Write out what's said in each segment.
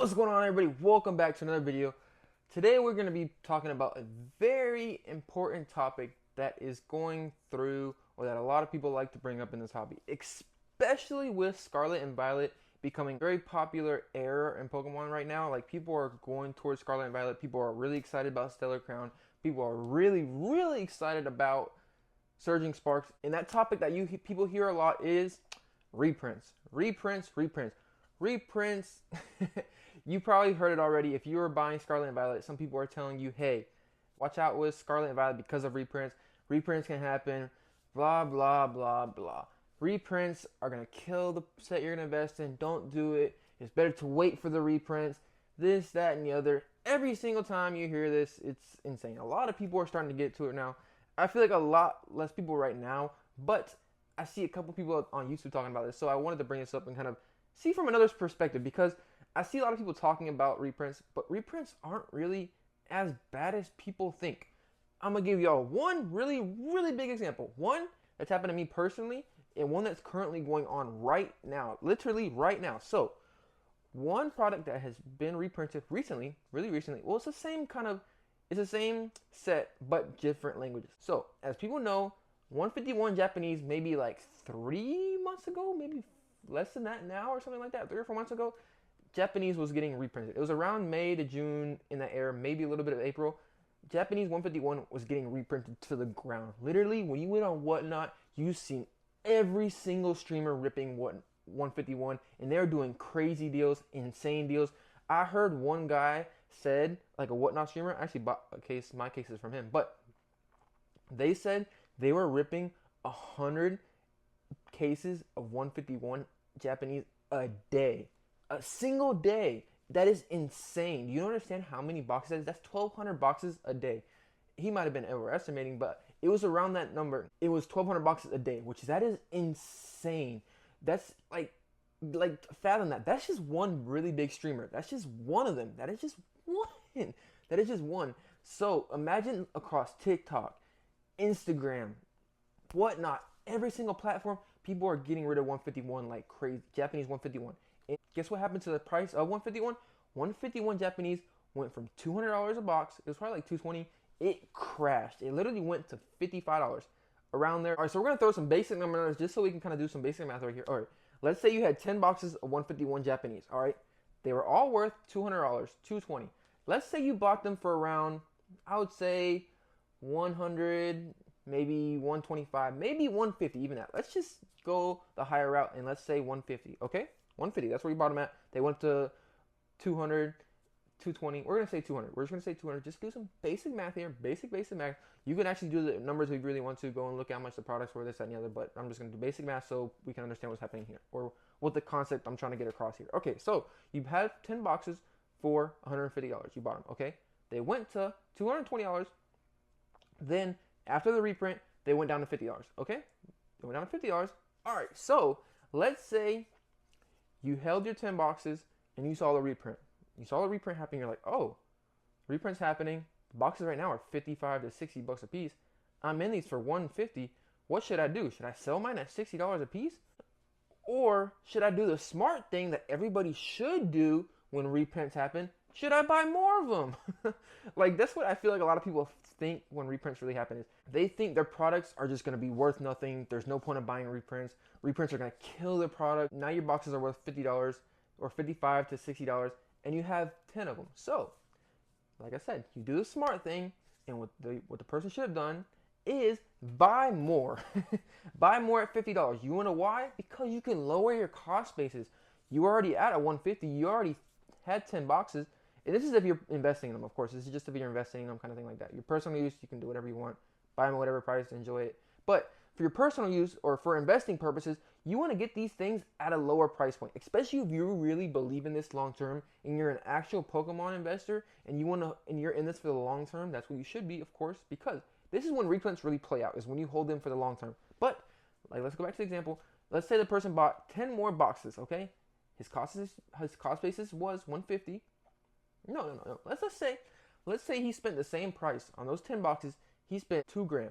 What's going on, everybody? Welcome back to another video. Today we're going to be talking about a very important topic that is going through, or that a lot of people like to bring up in this hobby, especially with Scarlet and Violet becoming very popular era in Pokemon right now. Like, people are going towards Scarlet and Violet. People are really excited about Stellar Crown. People are really excited about Surging Sparks. And that topic that people hear a lot is reprints. Reprints. You probably heard it already. If you were buying Scarlet and Violet, some people are telling you, hey, watch out with Scarlet and Violet because of reprints. Reprints can happen, blah, blah, blah, blah. Reprints are going to kill the set you're going to invest in. Don't do it. It's better to wait for the reprints. This, that, and the other. Every single time you hear this, it's insane. A lot of people are starting to get to it now. I feel like a lot less people right now, but I see a couple people on YouTube talking about this, so I wanted to bring this up and kind of see from another perspective, because I see a lot of people talking about reprints, but reprints aren't really as bad as people think. I'm going to give y'all one really big example. One that's happened to me personally, and one that's currently going on right now. Literally right now. So, one product that has been reprinted recently, really recently, well, it's the same set, but different languages. So, as people know, 151 Japanese maybe like 3 months ago, maybe less than that now or something like that, 3 or 4 months ago, Japanese was getting reprinted. It was around May to June in that era, maybe a little bit of April. Japanese 151 was getting reprinted to the ground. Literally, when you went on Whatnot, you've seen every single streamer ripping 151, and they're doing crazy deals, insane deals. I heard one guy said, like a Whatnot streamer, I actually bought a case, my case is from him, but they said they were ripping 100 cases of 151 Japanese a day. A single day. That is insane. You don't understand how many boxes that is? That's 1,200 boxes a day. He might have been overestimating, but it was around that number. It was 1,200 boxes a day, that is insane. That's like fathom that. That's just one really big streamer. That's just one of them. That is just one. That is just one. So imagine across TikTok, Instagram, Whatnot, every single platform, people are getting rid of 151 like crazy. Japanese 151. And guess what happened to the price of 151? 151 Japanese went from $200 a box. It was probably like $220. It crashed. It literally went to $55 around there. All right, so we're gonna throw some basic numbers just so we can kind of do some basic math right here. All right, let's say you had 10 boxes of 151 Japanese. All right, they were all worth $200, $220. Let's say you bought them for around, I would say, 100, maybe 125, maybe 150, even that. Let's just go the higher route and let's say 150, okay? 150, that's where you bought them at. They went to 200, 220. We're going to say 200. We're just going to say 200. Just do some basic math here. Basic math. You can actually do the numbers if you really want to. Go and look at how much the products were, this, that, and the other. But I'm just going to do basic math so we can understand what's happening here, or what the concept I'm trying to get across here. Okay, so you have 10 boxes for $150. You bought them, okay? They went to $220. Then, after the reprint, they went down to $50, okay? They went down to $50. All right, so let's say you held your 10 boxes and you saw the reprint. You saw the reprint happening. You're like, oh, reprint's happening. The boxes right now are 55 to 60 bucks a piece. I'm in these for 150. What should I do? Should I sell mine at $60 a piece? Or should I do the smart thing that everybody should do when reprints happen? Should I buy more of them? Like, that's what I feel like a lot of people think when reprints really happen is they think their products are just going to be worth nothing. There's no point of buying reprints. Reprints are going to kill their product. Now your boxes are worth $50 or $55 to $60, and you have 10 of them. So, like I said, you do the smart thing, and what the person should have done is buy more. Buy more at $50. You want to know why? Because you can lower your cost basis. You're already at a 150. You already had 10 boxes. And this is if you're investing in them, of course. This is just if you're investing in them, kind of thing like that. Your personal use, you can do whatever you want. Buy them at whatever price, enjoy it. But for your personal use or for investing purposes, you want to get these things at a lower price point. Especially if you really believe in this long term and you're an actual Pokemon investor and you're in this for the long term. That's what you should be, of course, because this is when reprints really play out, is when you hold them for the long term. But like, let's go back to the example. Let's say the person bought 10 more boxes, okay? His cost basis was 150. No. Let's say he spent the same price on those 10 boxes. He spent $2,000.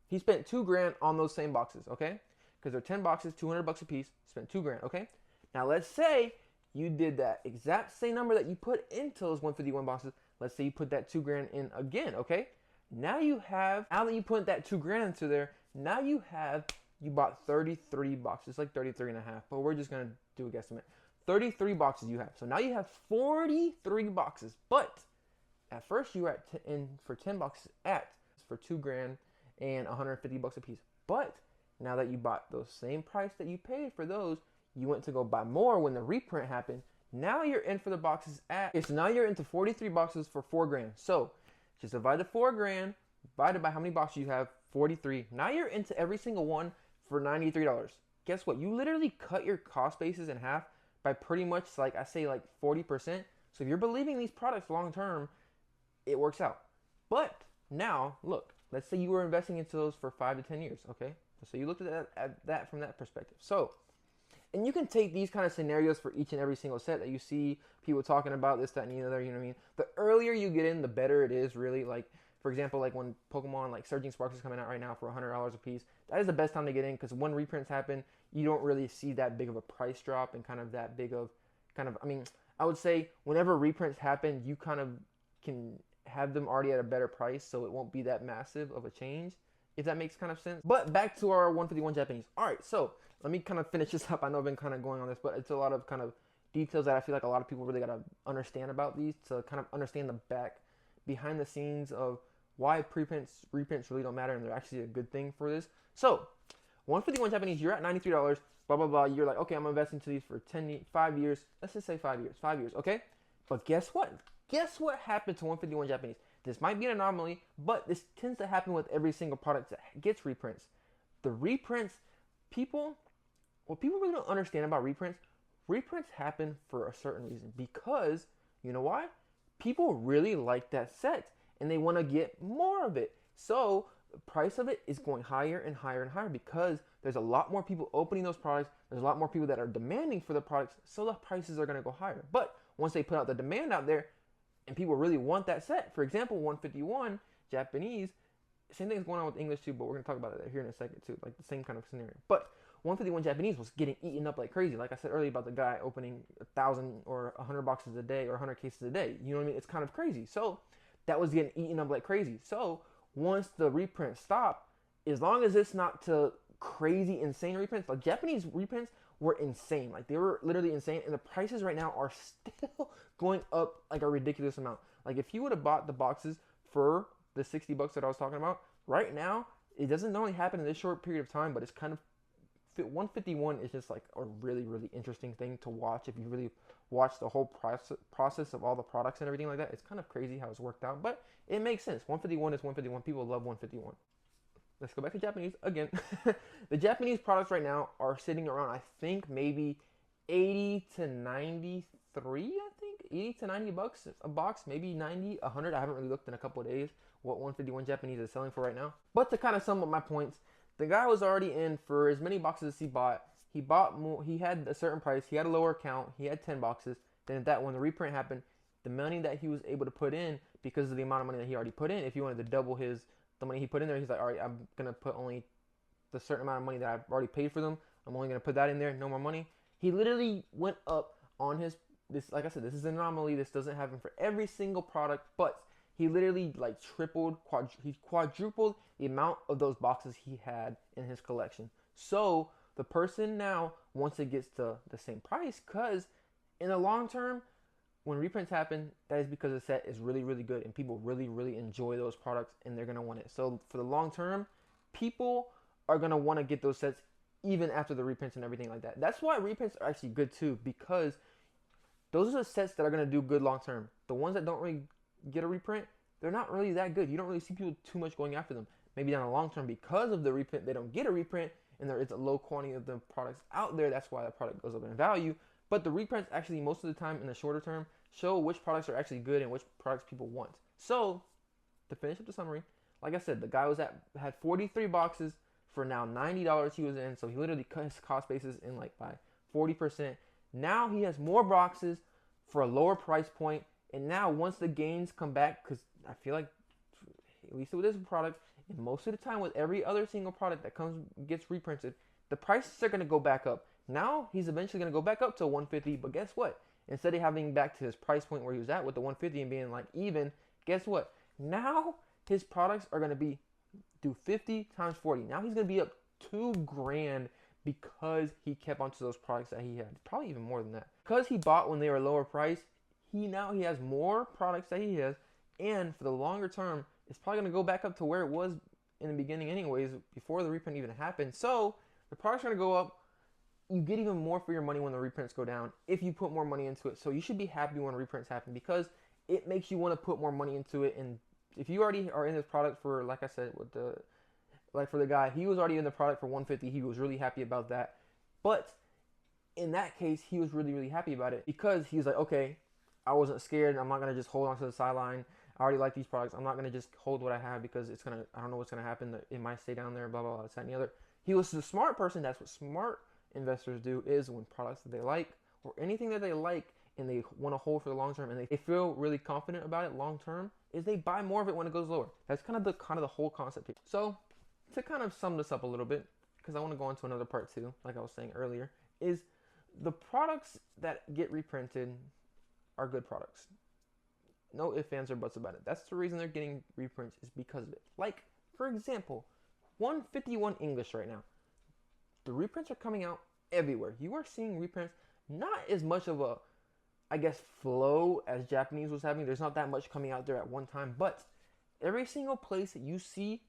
He spent $2,000 on those same boxes, okay? Because they're 10 boxes, 200 bucks a piece. Spent $2,000, okay? Now let's say you did that exact same number that you put into those 151 boxes. Let's say you put that 2 grand in again, okay? Now that you put that 2 grand into there, now you bought 33 boxes, like 33 and a half, but we're just gonna do a guesstimate. 33 boxes you have. So now you have 43 boxes, but at first you were in for 10 boxes for 2 grand and 150 bucks a piece. But now that you bought those same price that you paid for those, you went to go buy more when the reprint happened. Now you're in for the boxes so now you're into 43 boxes for 4 grand. So just divide the 4 grand, divided by how many boxes you have, 43. Now you're into every single one for $93. Guess what? You literally cut your cost basis in half by pretty much, like I say, like 40%. So if you're believing these products long term, it works out. But now, look, let's say you were investing into those for 5 to 10 years, okay? So you looked at that from that perspective. So, and you can take these kind of scenarios for each and every single set that you see people talking about, this, that, and the other, you know what I mean? The earlier you get in, the better it is, really. Like, for example, like when Pokemon, like Surging Sparks is coming out right now for $100 a piece, that is the best time to get in, because when reprints happen, you don't really see that big of a price drop and kind of that big of, I mean, I would say whenever reprints happen, you kind of can have them already at a better price, so it won't be that massive of a change, if that makes kind of sense. But back to our 151 Japanese. All right, so let me kind of finish this up. I know I've been kind of going on this, but it's a lot of kind of details that I feel like a lot of people really got to understand about these to kind of understand the behind the scenes of why reprints really don't matter, and they're actually a good thing for this. So 151 Japanese, you're at $93, blah, blah, blah. You're like, okay, I'm investing into these for 5 years. Let's just say 5 years, okay? But guess what? Guess what happened to 151 Japanese? This might be an anomaly, but this tends to happen with every single product that gets reprints. The reprints, what people really don't understand about reprints happen for a certain reason, because, you know why? People really like that set, and they want to get more of it. So the price of it is going higher and higher and higher, because there's a lot more people opening those products. There's a lot more people that are demanding for the products, so the prices are going to go higher. But once they put out the demand out there, and people really want that set, for example, 151 Japanese, same thing is going on with English too, but we're going to talk about it here in a second too, like the same kind of scenario. But 151 Japanese was getting eaten up like crazy. Like I said earlier about the guy opening 1,000 or 100 boxes a day or 100 cases a day. You know what I mean? It's kind of crazy. So that was getting eaten up like crazy. So once the reprint stopped, as long as it's not to crazy insane reprints, like Japanese reprints were insane. Like they were literally insane, and the prices right now are still going up like a ridiculous amount. Like if you would have bought the boxes for the 60 bucks that I was talking about, right now it doesn't only happen in this short period of time, but it's kind of 151 is just like a really, really interesting thing to watch. If you really watch the whole process of all the products and everything like that, it's kind of crazy how it's worked out, but it makes sense. 151 is 151. People love 151. Let's go back to Japanese again. The Japanese products right now are sitting around, I think, maybe 80 to 93, I think. 80 to 90 bucks a box, maybe 90, 100. I haven't really looked in a couple of days what 151 Japanese is selling for right now. But to kind of sum up my points, the guy was already in for as many boxes as he bought. He bought more. He had a certain price. He had a lower count. He had 10 boxes. Then when the reprint happened, the money that he was able to put in, because of the amount of money that he already put in, if he wanted to double the money he put in there, he's like, all right, I'm going to put only the certain amount of money that I've already paid for them. I'm only going to put that in there, no more money. He literally went up on like I said, this is an anomaly. This doesn't happen for every single product, but he literally like he quadrupled the amount of those boxes he had in his collection. So the person now, once it gets to the same price, because in the long term, when reprints happen, that is because the set is really, really good and people really, really enjoy those products and they're going to want it. So for the long term, people are going to want to get those sets even after the reprints and everything like that. That's why reprints are actually good too, because those are the sets that are going to do good long term. The ones that don't really get a reprint, they're not really that good. You don't really see people too much going after them. Maybe down the long term, because of the reprint, they don't get a reprint and there is a low quantity of the products out there. That's why the product goes up in value. But the reprints actually most of the time in the shorter term show which products are actually good and which products people want. So to finish up the summary, like I said, the guy had 43 boxes for now $90 he was in. So he literally cut his cost basis in like by 40%. Now he has more boxes for a lower price point. And now once the gains come back, because I feel like, at least with this product, and most of the time with every other single product that gets reprinted, the prices are going to go back up. Now he's eventually going to go back up to 150, but guess what? Instead of having back to his price point where he was at with the 150 and being like even, guess what? Now his products are going to be do 50 times 40. Now he's going to be up $2,000 because he kept onto those products that he had. Probably even more than that. Because he bought when they were lower price, he has more products that he has, and for the longer term, it's probably going to go back up to where it was in the beginning anyways, before the reprint even happened. So the products are going to go up. You get even more for your money when the reprints go down if you put more money into it. So you should be happy when reprints happen because it makes you want to put more money into it. And if you already are in this product for, like I said, with the, like for the guy, he was already in the product for 150. He was really happy about that. But in that case, he was really, really happy about it because he was like, okay, I wasn't scared. I'm not going to just hold on to the sideline. I already like these products. I'm not going to just hold what I have because it's going to, I don't know what's going to happen. It might stay down there, blah, blah, blah, this, that, and the other. He was a smart person. That's what smart investors do, is when products that they like or anything that they like and they want to hold for the long term and they feel really confident about it long term, is they buy more of it when it goes lower. That's kind of the whole concept here. So to kind of sum this up a little bit, because I want to go into another part too, like I was saying earlier, is the products that get reprinted are good products. No ifs, ands, or buts about it. That's the reason they're getting reprints, is because of it. Like, for example, 151 English right now. The reprints are coming out everywhere. You are seeing reprints, not as much of a, I guess, flow as Japanese was having. There's not that much coming out there at one time, but every single place that you see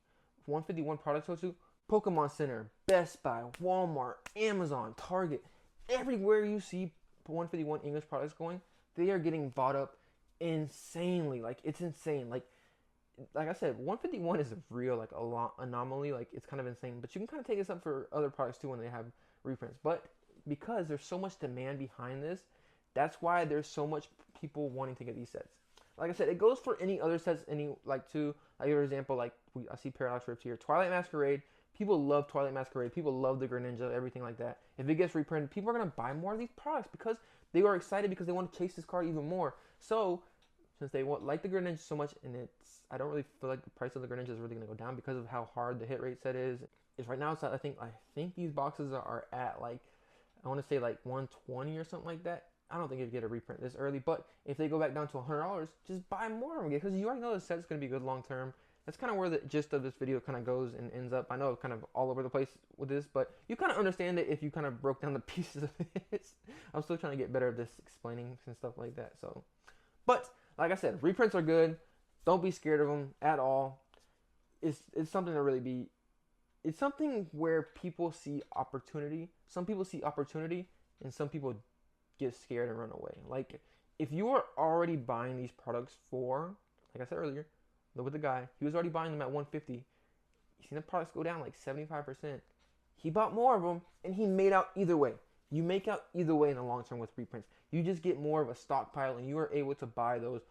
151 products go to, Pokémon Center, Best Buy, Walmart, Amazon, Target, everywhere you see 151 English products going, they are getting bought up insanely. Like, it's insane. Like I said, 151 is a real, like, a lot anomaly. Like, it's kind of insane. But you can kind of take this up for other products too when they have reprints. But because there's so much demand behind this, that's why there's so much people wanting to get these sets. Like I said, it goes for any other sets, like for example, like I see Paradox Rift here, Twilight Masquerade. People love Twilight Masquerade. People love the Greninja, everything like that. If it gets reprinted, people are gonna buy more of these products because they are excited because they want to chase this card even more. So since they like the Greninja so much, and I don't really feel like the price of the Greninja is really gonna go down because of how hard the hit rate set is. Right now, it's I think these boxes are at, like, I want to say like 120 or something like that. I don't think you'd get a reprint this early, but if they go back down to $100, just buy more of them because you already know the set's going to be good long term. That's kind of where the gist of this video kind of goes and ends up. I know it's kind of all over the place with this, but you kind of understand it if you kind of broke down the pieces of this. I'm still trying to get better at this explaining and stuff like that. So, but like I said, reprints are good. Don't be scared of them at all. It's something to really be. It's something where people see opportunity. Some people see opportunity, and some people get scared and run away. Like, if you are already buying these products for, like I said earlier, look at the guy. He was already buying them at 150. You seen the products go down like 75%. He bought more of them, and he made out either way. You make out either way in the long term with reprints. You just get more of a stockpile, and you are able to buy those,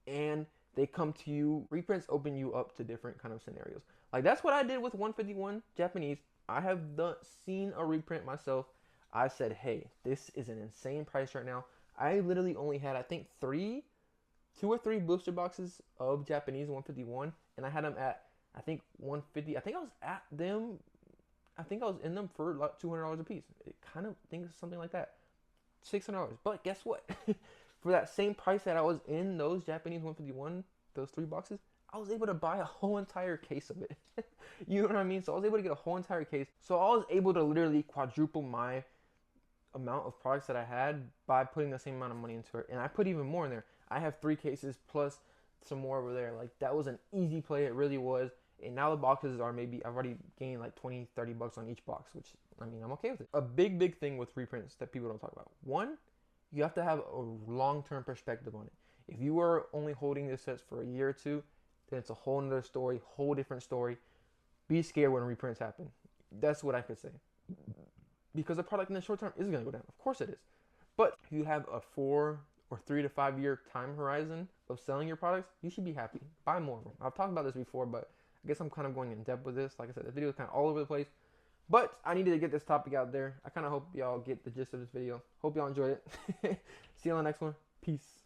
and they come to you. Reprints open you up to different kind of scenarios. Like, that's what I did with 151 Japanese. I have seen a reprint myself. I said, hey, this is an insane price right now. I literally only had, I think, 2 or 3 booster boxes of Japanese 151, and I had them at, I think, 150. I think I was in them for like $200 a piece. It kind of thinks something like that, $600. But guess what? For that same price that I was in those Japanese 151, those 3 boxes, I was able to buy a whole entire case of it. You know what I mean? So I was able to get a whole entire case. So I was able to literally quadruple my amount of products that I had by putting the same amount of money into it. And I put even more in there. I have 3 cases plus some more over there. Like, that was an easy play. It really was. And now the boxes are maybe, I've already gained like 20, 30 bucks on each box, which, I mean, I'm okay with it. A big thing with reprints that people don't talk about. One, you have to have a long-term perspective on it. If you are only holding these sets for a year or two, then it's a whole nother story, whole different story. Be scared when reprints happen. That's what I could say. Because the product in the short term is going to go down. Of course it is. But if you have a 4 or 3 to 5 year time horizon of selling your products, you should be happy. Buy more of them. I've talked about this before, but I guess I'm kind of going in depth with this. Like I said, the video is kind of all over the place. But I needed to get this topic out there. I kind of hope y'all get the gist of this video. Hope y'all enjoyed it. See you on the next one. Peace.